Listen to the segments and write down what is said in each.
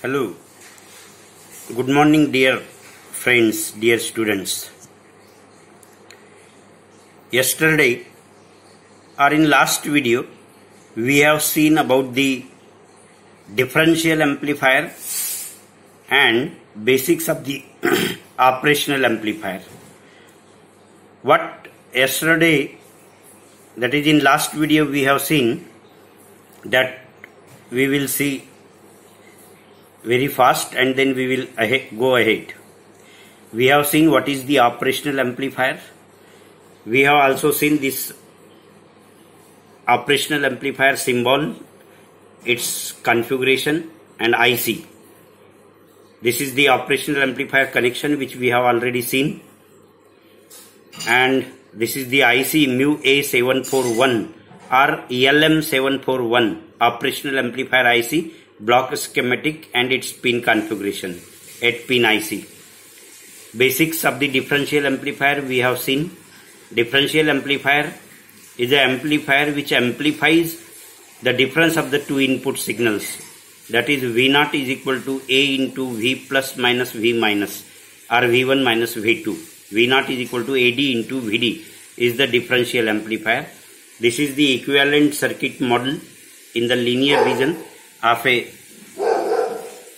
Hello, good morning dear friends, dear students. Yesterday or in last video we have seen about the differential amplifier and basics of the operational amplifier. What yesterday, that is in last video, we have seen that we will see very fast and then we will go ahead. We have seen what is the operational amplifier. We have also seen this operational amplifier symbol, its configuration and IC. This is the operational amplifier connection which we have already seen, and this is the IC mu A741 or LM741 operational amplifier IC, block schematic and its pin configuration, 8 pin IC. Basics of the differential amplifier we have seen. Differential amplifier is an amplifier which amplifies the difference of the two input signals, that is V0 is equal to A into V plus minus V minus or V1 minus V2. V0 is equal to AD into VD is the differential amplifier. This is the equivalent circuit model in the linear region of a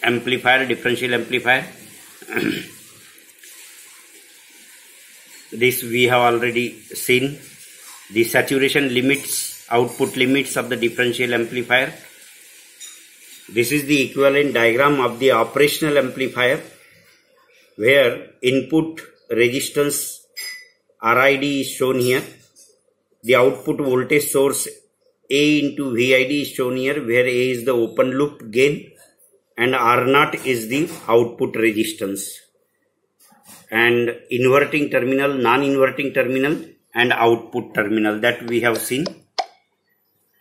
amplifier, differential amplifier. This we have already seen. The saturation limits, output limits of the differential amplifier. This is the equivalent diagram of the operational amplifier, where input resistance RID is shown here. The output voltage source A into VID is shown here, where A is the open loop gain and R0 is the output resistance. And inverting terminal, non-inverting terminal and output terminal, that we have seen.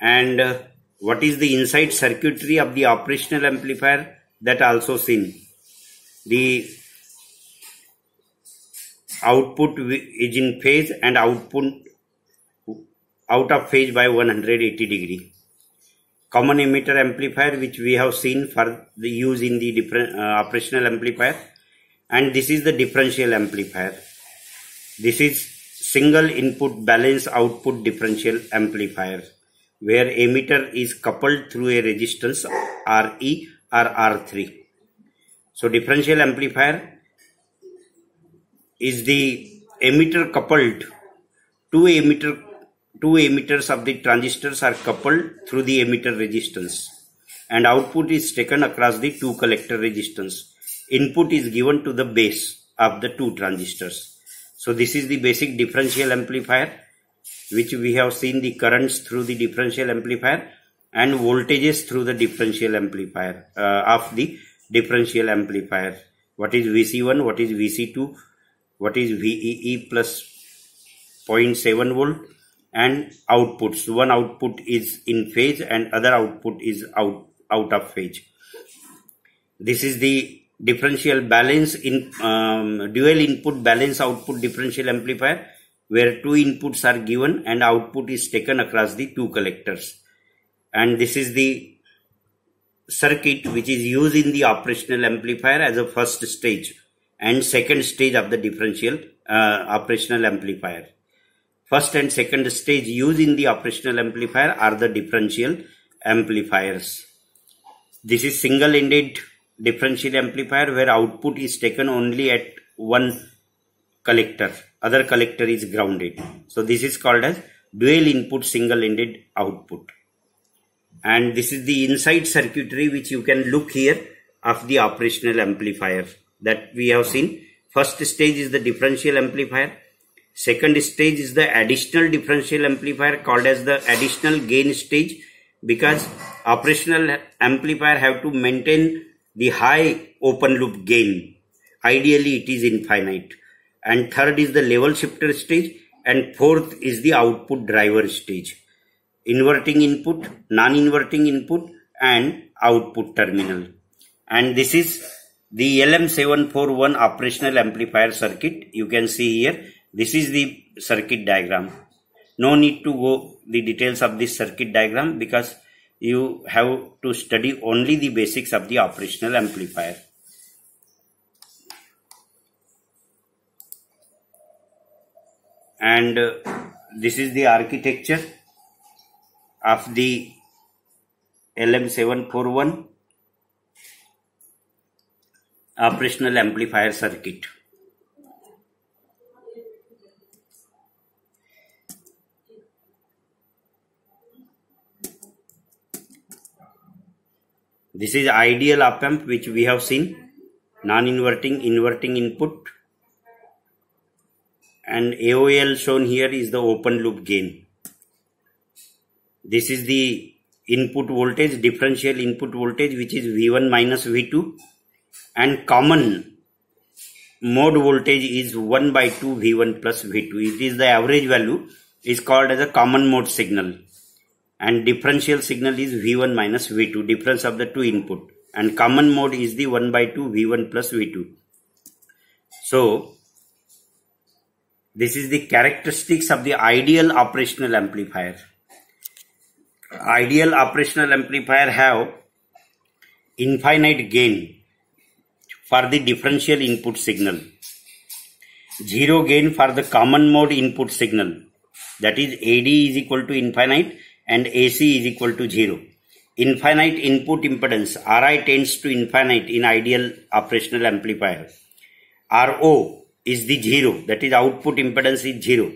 And what is the inside circuitry of the operational amplifier, that also seen. The output is in phase and output out of phase by 180 degree. Common emitter amplifier, which we have seen for the use in the different operational amplifier. And this is the differential amplifier. This is single input balance output differential amplifier, where emitter is coupled through a resistance RE or R3. So differential amplifier is the emitter coupled, two emitters of the transistors are coupled through the emitter resistance, and output is taken across the two collector resistance. Input is given to the base of the two transistors. So this is the basic differential amplifier, which we have seen the currents through the differential amplifier and voltages through the differential amplifier of the differential amplifier. What is VC1, what is VC2, what is VEE plus 0.7 volt, and outputs. One output is in phase and other output is out of phase. This is the differential balance in dual input balance output differential amplifier, where two inputs are given and output is taken across the two collectors. And this is the circuit which is used in the operational amplifier as a first stage and second stage of the differential operational amplifier. First and second stage used in the operational amplifier are the differential amplifiers. This is single-ended differential amplifier, where output is taken only at one collector, other collector is grounded. So this is called as dual input single-ended output. And this is the inside circuitry which you can look here of the operational amplifier that we have seen. First stage is the differential amplifier. Second stage is the additional differential amplifier, called as the additional gain stage, because operational amplifier have to maintain the high open loop gain. Ideally it is infinite. And third is the level shifter stage, and fourth is the output driver stage. Inverting input, non-inverting input and output terminal. And this is the LM741 operational amplifier circuit. You can see here, this is the circuit diagram. No need to go the details of this circuit diagram, because you have to study only the basics of the operational amplifier. And this is the architecture of the LM741 operational amplifier circuit. This is ideal op-amp which we have seen, non-inverting, inverting input, and AOL shown here is the open loop gain. This is the input voltage, differential input voltage, which is V1 minus V2, and common mode voltage is 1 by 2 V1 plus V2. It is the average value, is called as a common mode signal, and differential signal is V1 minus V2, difference of the two input, and common mode is the 1 by 2 V1 plus V2. So this is the characteristics of the ideal operational amplifier. Ideal operational amplifier have infinite gain for the differential input signal, zero gain for the common mode input signal, that is AD is equal to infinite and AC is equal to 0. Infinite input impedance, Ri tends to infinite in ideal operational amplifier. Ro is the 0, that is output impedance is 0,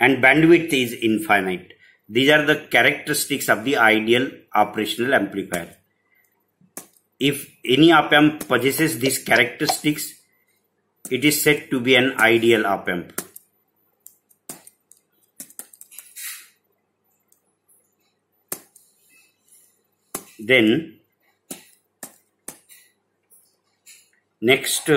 and bandwidth is infinite. These are the characteristics of the ideal operational amplifier. If any op-amp possesses these characteristics, it is said to be an ideal op-amp. Then next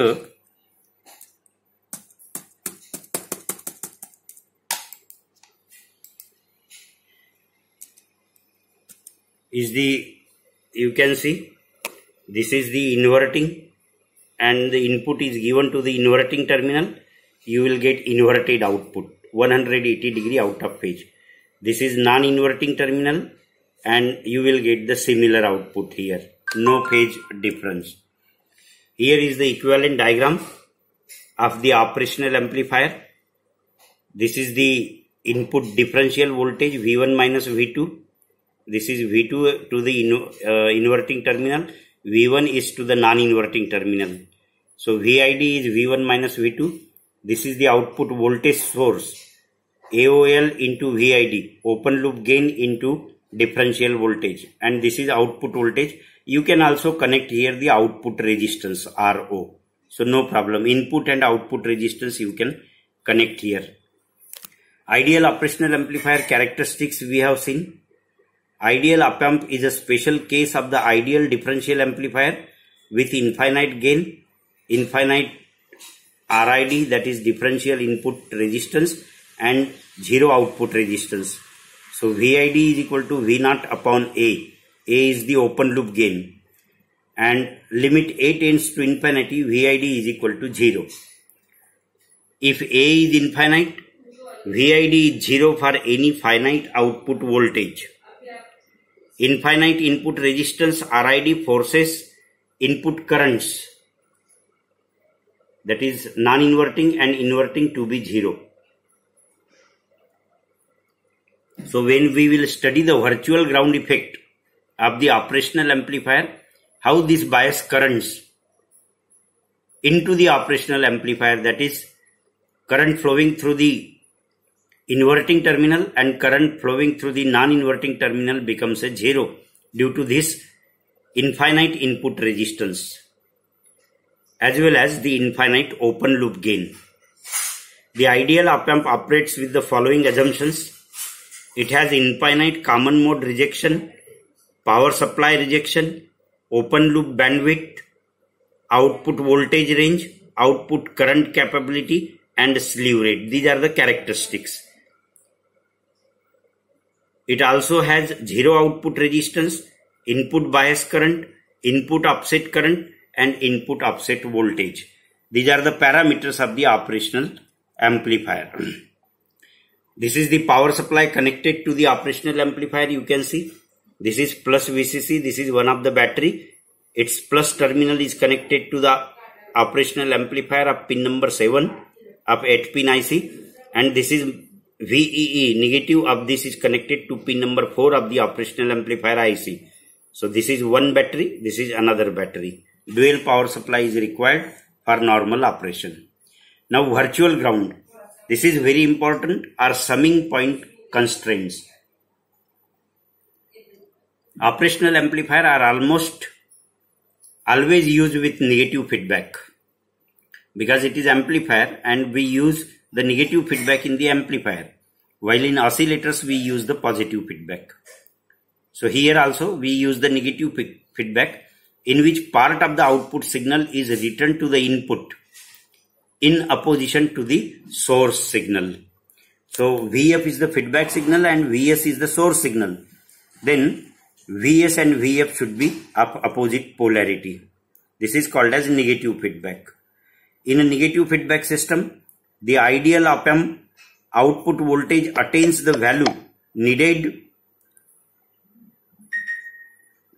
is the, you can see this is the inverting, and the input is given to the inverting terminal. You will get inverted output, 180 degree out of phase. This is non-inverting terminal, and you will get the similar output here, no phase difference. Here is the equivalent diagram of the operational amplifier. This is the input differential voltage V1 minus V2. This is V2 to the inverting terminal, V1 is to the non-inverting terminal. So VID is V1 minus V2. This is the output voltage source, AOL into VID, open loop gain into differential voltage, and this is output voltage. You can also connect here the output resistance RO. So no problem, input and output resistance you can connect here. Ideal operational amplifier characteristics we have seen. Ideal op-amp is a special case of the ideal differential amplifier with infinite gain, infinite RID, that is differential input resistance, and zero output resistance. So VID is equal to V0 upon A. A is the open loop gain, and limit A tends to infinity, VID is equal to 0. If A is infinite, VID is 0 for any finite output voltage. Infinite input resistance RID forces input currents, that is non-inverting and inverting, to be 0. So when we will study the virtual ground effect of the operational amplifier, how this bias currents into the operational amplifier, that is current flowing through the inverting terminal and current flowing through the non-inverting terminal becomes a 0 due to this infinite input resistance as well as the infinite open loop gain. The ideal op-amp operates with the following assumptions. It has infinite common mode rejection, power supply rejection, open loop bandwidth, output voltage range, output current capability, and slew rate. These are the characteristics. It also has zero output resistance, input bias current, input offset current, and input offset voltage. These are the parameters of the operational amplifier. This is the power supply connected to the operational amplifier, you can see. This is plus VCC. This is one of the battery. Its plus terminal is connected to the operational amplifier of pin number 7 of 8-pin IC, and this is VEE, negative of this is connected to pin number 4 of the operational amplifier IC. So this is one battery, this is another battery. Dual power supply is required for normal operation. Now virtual ground. This is very important, are summing point constraints. Operational amplifier are almost always used with negative feedback because it is amplifier and we use the negative feedback in the amplifier, while in oscillators we use the positive feedback. So here also we use the negative feedback, in which part of the output signal is returned to the input in opposition to the source signal. So VF is the feedback signal and VS is the source signal. Then VS and VF should be of opposite polarity. This is called as negative feedback. In a negative feedback system, the ideal op-amp output voltage attains the value needed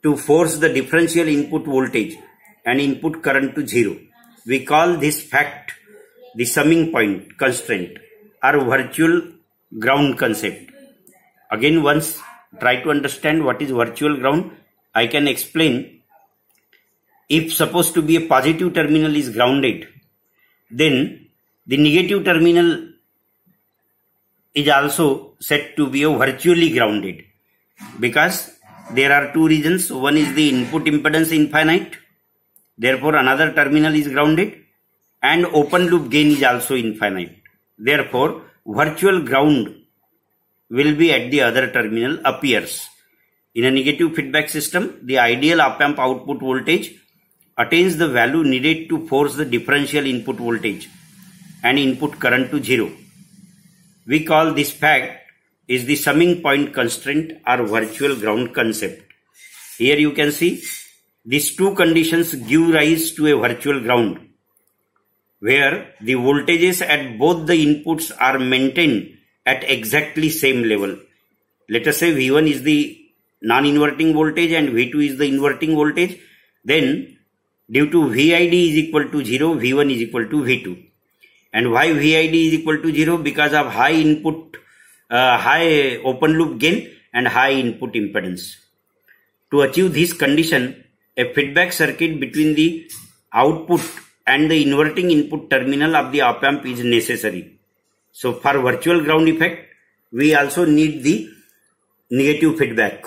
to force the differential input voltage and input current to 0. We call this fact the summing point constraint or virtual ground concept. Again, once try to understand what is virtual ground. I can explain. If supposed to be a positive terminal is grounded, then the negative terminal is also said to be a virtually grounded, because there are two reasons. One is the input impedance infinite, therefore another terminal is grounded, and open loop gain is also infinite. Therefore virtual ground will be at the other terminal appears. In a negative feedback system, the ideal op-amp output voltage attains the value needed to force the differential input voltage and input current to 0. We call this fact is the summing point constraint or virtual ground concept. Here you can see these two conditions give rise to a virtual ground, where the voltages at both the inputs are maintained at exactly same level. Let us say V1 is the non-inverting voltage and V2 is the inverting voltage. Then due to VID is equal to 0, V1 is equal to V2. And why VID is equal to 0? Because of high input, high open loop gain and high input impedance. To achieve this condition, a feedback circuit between the output and the inverting input terminal of the op-amp is necessary. So for virtual ground effect, we also need the negative feedback.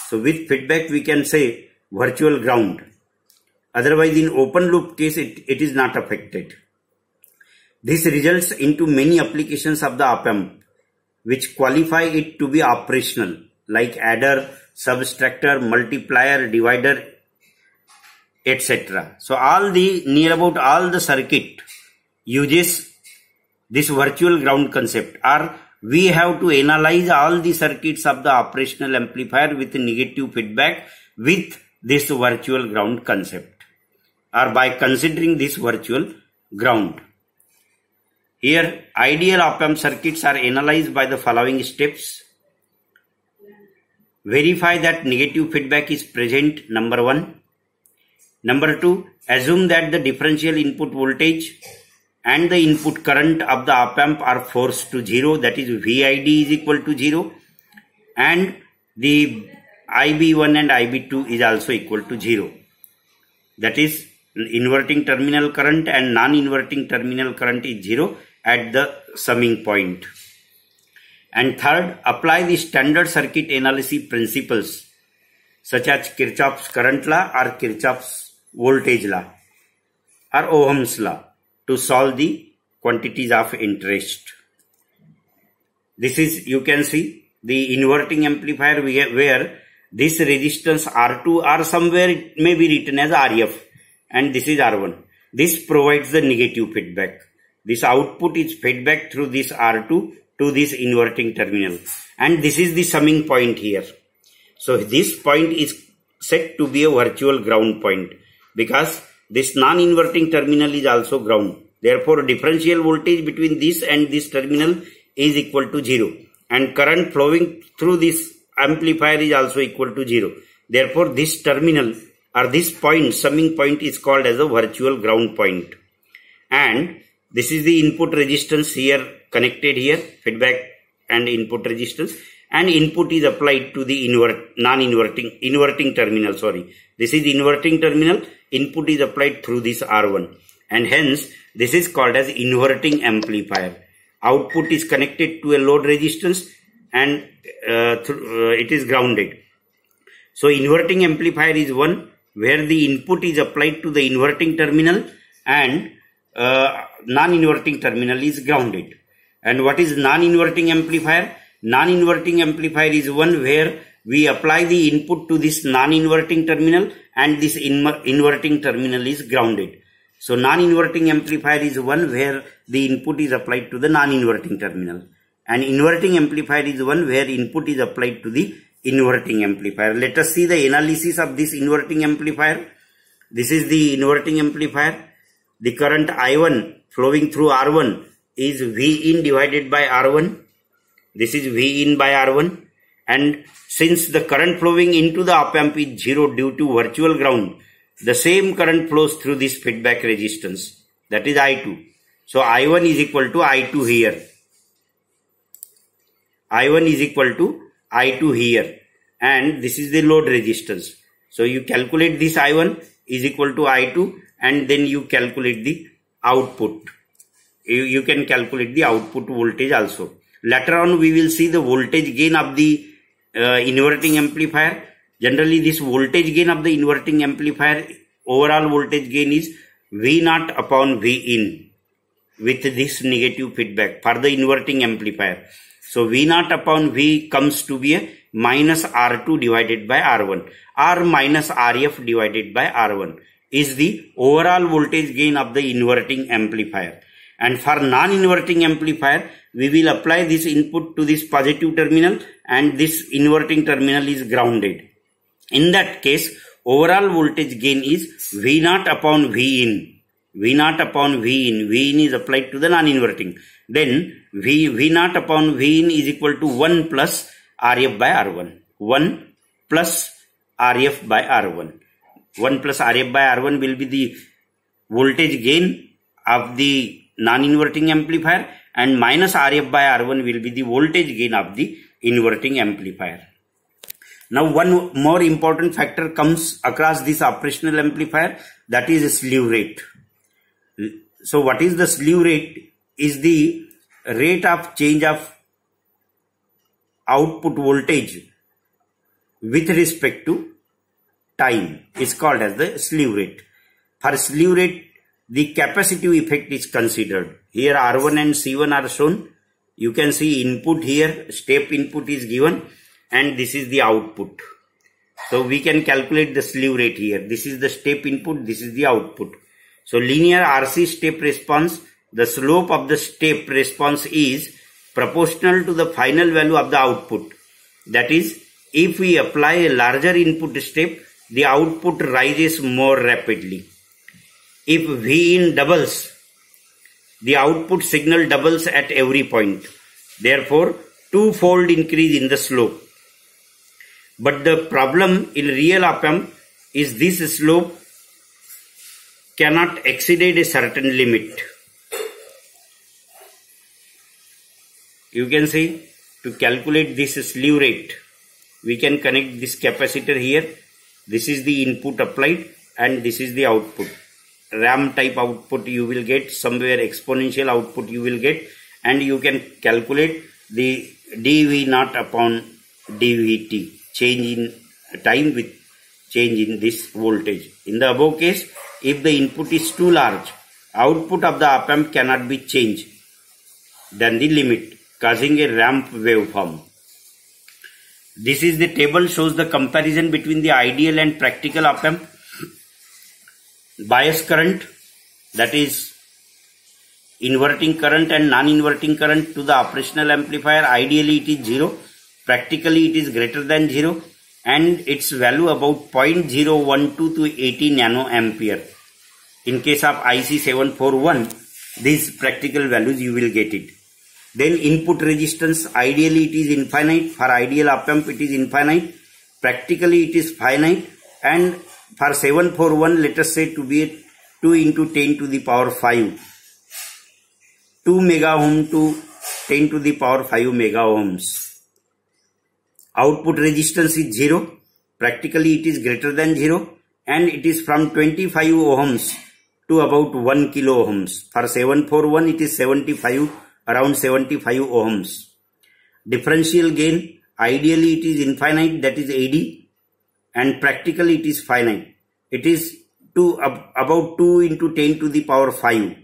So with feedback we can say virtual ground. Otherwise in open loop case it is not affected. This results into many applications of the op-amp which qualify it to be operational, like adder, subtractor, multiplier, divider, etc. So near about all the circuit uses this virtual ground concept, or we have to analyze all the circuits of the operational amplifier with negative feedback with this virtual ground concept, or by considering this virtual ground. Here ideal op-amp circuits are analyzed by the following steps. Verify that negative feedback is present, number 1. Number 2, assume that the differential input voltage and the input current of the op-amp are forced to 0, that is VID is equal to 0, and the IB1 and IB2 is also equal to 0. That is inverting terminal current and non-inverting terminal current is 0 at the summing point. And third, apply the standard circuit analysis principles such as Kirchhoff's current law or Kirchhoff's voltage law or Ohm's law to solve the quantities of interest. This is, you can see the inverting amplifier where this resistance R2 or somewhere it may be written as RF, and this is R1. This provides the negative feedback. This output is fed back through this R2 to this inverting terminal, and this is the summing point here. So this point is said to be a virtual ground point because this non-inverting terminal is also ground. Therefore differential voltage between this and this terminal is equal to 0, and current flowing through this amplifier is also equal to 0. Therefore, this terminal or this point, summing point, is called as a virtual ground point. And this is the input resistance here connected here, feedback and input resistance, and input is applied to the inverting terminal. Sorry, this is inverting terminal. Input is applied through this R1, and hence this is called as inverting amplifier. Output is connected to a load resistance and it is grounded. So inverting amplifier is one where the input is applied to the inverting terminal and non-inverting terminal is grounded. And what is non-inverting amplifier? Non-inverting amplifier is one where we apply the input to this non-inverting terminal and this inverting terminal is grounded. So non-inverting amplifier is one where the input is applied to the non-inverting terminal, and inverting amplifier is one where input is applied to the inverting amplifier. Let us see the analysis of this inverting amplifier. This is the inverting amplifier. The current I1 flowing through R1 is V in divided by R1. This is V in by R1, and since the current flowing into the op amp is 0 due to virtual ground, the same current flows through this feedback resistance, that is I2. So I1 is equal to I2 here. I1 is equal to I2 here, and this is the load resistance. So you calculate this I1 is equal to I2, and then you calculate the output. You can calculate the output voltage also. Later on we will see the voltage gain of the inverting amplifier. Generally this voltage gain of the inverting amplifier, overall voltage gain is V0 upon V in with this negative feedback for the inverting amplifier. So V0 upon V comes to be a minus R2 divided by R1 or minus RF divided by R1 is the overall voltage gain of the inverting amplifier. And for non-inverting amplifier, we will apply this input to this positive terminal and this inverting terminal is grounded. In that case, overall voltage gain is V0 upon V in. V0 upon V in. V in is applied to the non-inverting. Then V0 upon V in is equal to 1 plus RF by R1. 1 plus RF by R1. 1 plus RF by R1 will be the voltage gain of the non-inverting amplifier, and minus RF by R1 will be the voltage gain of the inverting amplifier. Now one more important factor comes across this operational amplifier, that is slew rate. So what is the slew rate? Is the rate of change of output voltage with respect to time is called as the slew rate. For slew rate, the capacitive effect is considered. Here R1 and C1 are shown. You can see input here, step input is given, and this is the output. So we can calculate the slew rate here. This is the step input, this is the output. So linear RC step response, the slope of the step response is proportional to the final value of the output. That is, if we apply a larger input step, the output rises more rapidly. If V in doubles, the output signal doubles at every point. Therefore, two-fold increase in the slope. But the problem in real op amp is this slope cannot exceed a certain limit. You can see, to calculate this slew rate, we can connect this capacitor here. This is the input applied and this is the output. RAM type output you will get, somewhere exponential output you will get, and you can calculate the dV0 upon dVt, change in time with change in this voltage. In the above case, if the input is too large, output of the op amp cannot be changed than the limit, causing a ramp waveform. This is the table, shows the comparison between the ideal and practical op amp. Bias current, that is inverting current and non-inverting current to the operational amplifier, ideally it is 0, practically it is greater than 0, and its value about 0.012 to 80 nanoampere. In case of IC 741, these practical values you will get it. Then input resistance, ideally it is infinite. For ideal op-amp it is infinite. Practically it is finite. And for 741, let us say to be a 2 into 10 to the power 5. 2 mega ohm to 10 to the power 5 mega ohms. Output resistance is 0. Practically it is greater than 0. And it is from 25 ohms to about 1 kilo ohms. For 741 it is 75, around 75 ohms. Differential gain, ideally it is infinite, that is AD. And practically it is finite. It is about 2 into 10 to the power 5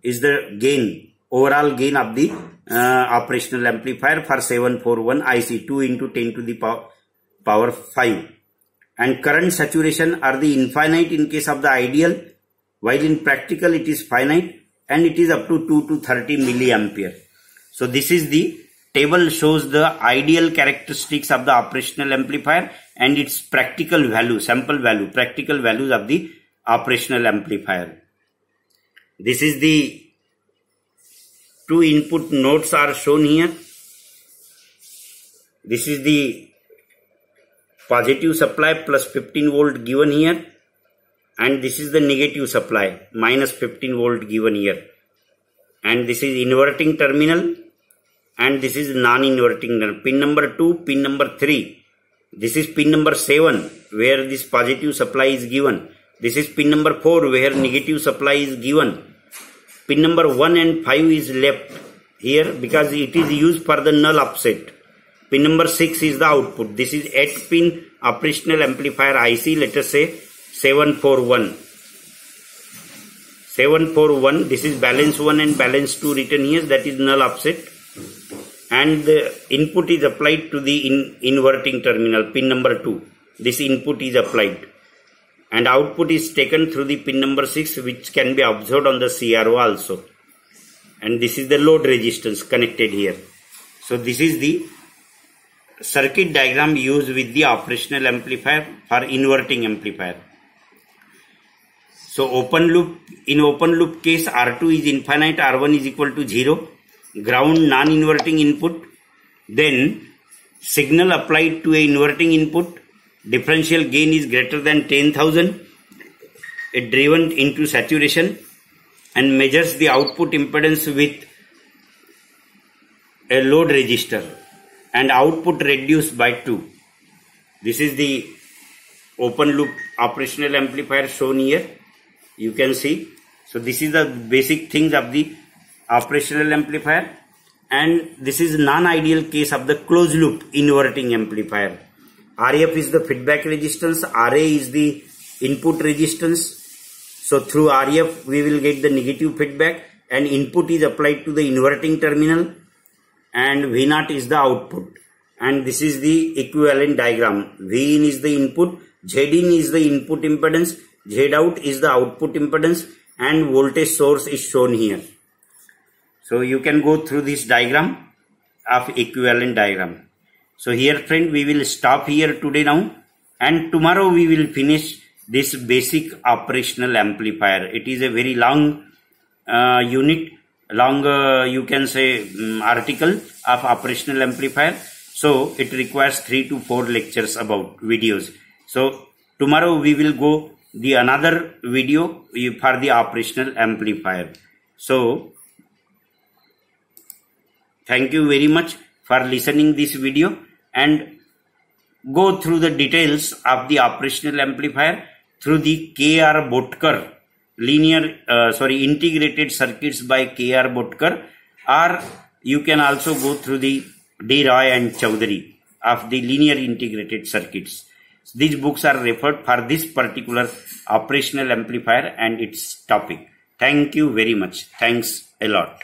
is the gain, overall gain of the operational amplifier for 741 IC, 2 into 10 to the power 5. And current saturation are the infinite in case of the ideal, while in practical it is finite, and it is up to 2 to 30 milliampere. So this is the table, shows the ideal characteristics of the operational amplifier and its practical value, sample value, practical values of the operational amplifier. This is the two input nodes are shown here. This is the positive supply plus 15 volt given here, and this is the negative supply minus 15 volt given here, and this is inverting terminal, and this is non-inverting terminal. Pin number 2, pin number 3. This is pin number 7 where this positive supply is given. This is pin number 4 where negative supply is given. Pin number 1 and 5 is left here because it is used for the null offset. Pin number 6 is the output. This is 8 pin operational amplifier IC, let us say 741. 741, this is balance 1 and balance 2 written here, that is null offset. And the input is applied to the inverting terminal, pin number 2. This input is applied. And output is taken through the pin number 6, which can be observed on the CRO also. And this is the load resistance connected here. So this is the circuit diagram used with the operational amplifier for inverting amplifier. So open loop, in open loop case R2 is infinite, R1 is equal to 0. Ground non-inverting input, then signal applied to a inverting input, differential gain is greater than 10,000, it driven into saturation and measures the output impedance with a load resistor and output reduced by 2. This is the open loop operational amplifier shown here, you can see. So this is the basic things of the operational amplifier, and this is non-ideal case of the closed loop inverting amplifier. RF is the feedback resistance, RA is the input resistance. So through RF we will get the negative feedback and input is applied to the inverting terminal, and V0 is the output. And this is the equivalent diagram. V in is the input, Z in is the input impedance, Z out is the output impedance, and voltage source is shown here. So you can go through this diagram of equivalent diagram. So here friend, we will stop here today now, and tomorrow we will finish this basic operational amplifier. It is a very long unit, long you can say article of operational amplifier. So it requires 3 to 4 lectures about videos. So tomorrow we will go the another video for the operational amplifier. So thank you very much for listening this video, and go through the details of the operational amplifier through the K.R. Botkar integrated circuits by K.R. Botkar, or you can also go through the D. Roy and Chowdhury of the linear integrated circuits. These books are referred for this particular operational amplifier and its topic. Thank you very much. Thanks a lot.